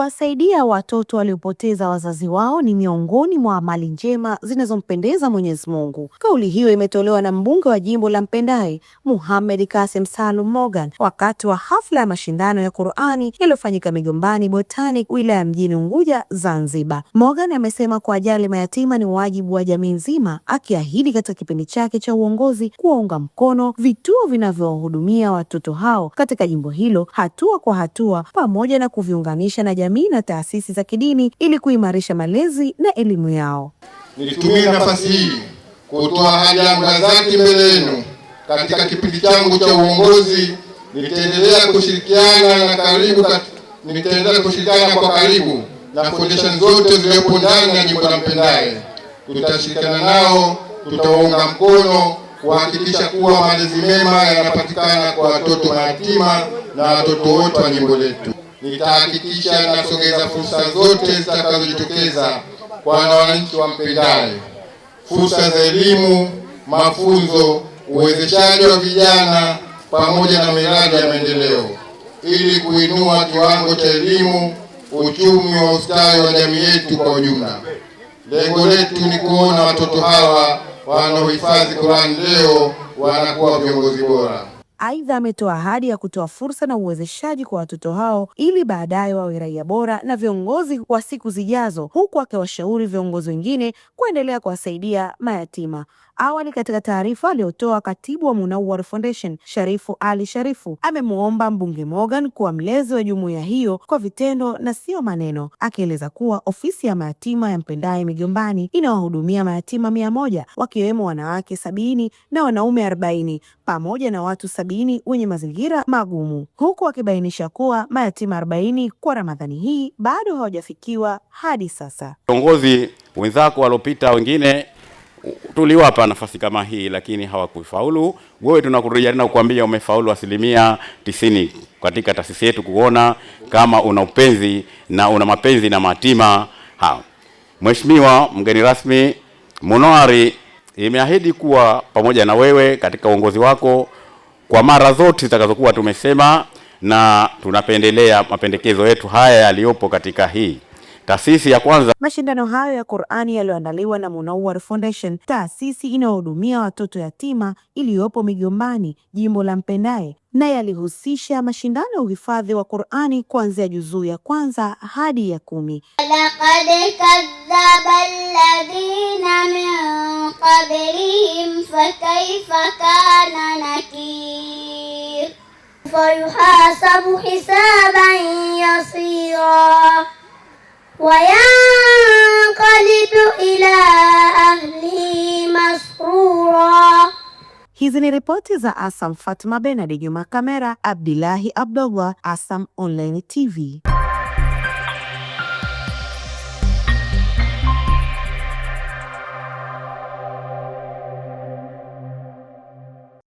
Kuwasaidia watoto waliopoteza wazazi wao ni miongoni mwa amali njema zinazompendeza Mwenyezi Mungu. Kauli hiyo imetolewa na mbunge wa jimbo la Mpendai, Muhammad Kasim Salum Morgan, wakati wa hafla ya mashindano ya Qur'ani yaliyofanyika Migombani Botanic, wilaya mjini Unguja, Zanzibar. Morgan amesema kuwajali mayatima ni wajibu wa jamii nzima, akiahidi katika kipindi chake cha uongozi kuwaunga mkono vituo vinavyowahudumia watoto hao katika jimbo hilo hatua kwa hatua, pamoja na kuviunganisha na jamii na taasisi za kidini ili kuimarisha malezi na elimu yao. Nilitumia nafasi hii kutoa ahadi yangu ya dhati mbele yenu. Katika kipindi changu cha uongozi nitaendelea kushirikiana kwa karibu na foundation zote zilizopo ndani ya jimbo la Mpendai. Tutashirikiana nao, tutawaunga mkono kuhakikisha kuwa malezi mema yanapatikana kwa watoto mayatima na watoto wote wa jimbo letu. Nitahakikisha nasogeza fursa zote zitakazojitokeza kwa wananchi wa Mpendai, fursa za elimu, mafunzo, uwezeshaji wa vijana pamoja na miradi ya maendeleo ili kuinua kiwango cha elimu, uchumi wa ustawi wa jamii yetu kwa ujumla. Lengo letu ni kuona watoto hawa wanaohifadhi Qur'an leo wanakuwa viongozi bora. Aidha, ametoa ahadi ya kutoa fursa na uwezeshaji kwa watoto hao ili baadaye wawe raia bora na viongozi wa siku zijazo, huku akiwashauri viongozi wengine kuendelea kuwasaidia mayatima. Awali, katika taarifa aliyotoa katibu wa Munawwar Foundation, Sharifu Ali Sharifu, amemuomba mbunge Morgan kuwa mlezi wa jumuiya hiyo kwa vitendo na sio maneno, akieleza kuwa ofisi ya mayatima ya Mpendai Migombani inawahudumia mayatima 100 wakiwemo wanawake 70 na wanaume 40 pamoja na watu 70 wenye mazingira magumu, huku akibainisha kuwa mayatima 40 kwa Ramadhani hii bado hawajafikiwa hadi sasa. Viongozi wenzako waliopita wengine tuliwapa nafasi kama hii lakini hawakufaulu. Wewe tunakurejea na kukuambia umefaulu 90% katika taasisi yetu, kuona kama una upenzi na una mapenzi na mayatima hao. Mheshimiwa mgeni rasmi, Munawwar imeahidi kuwa pamoja na wewe katika uongozi wako kwa mara zote zitakazokuwa tumesema, na tunapendelea mapendekezo yetu haya yaliyopo katika hii taasisi ya kwanza. Mashindano hayo ya Qur'ani yaliyoandaliwa na Munawwar Foundation, taasisi inayohudumia watoto yatima iliyopo Migombani, jimbo la Mpendai, na yalihusisha mashindano ya uhifadhi wa Qur'ani kuanzia juzuu ya kwanza hadi ya 10. Laqad kadhaba alladhina min qablihim fakayfa kana nakir fayuhasabu hisaban yasira وينقلب إلى أهله مسرورا. Hizi ni ripoti za Asam Fatma Benadi, nyuma kamera Abdillahi Abdullah, Asam Online TV.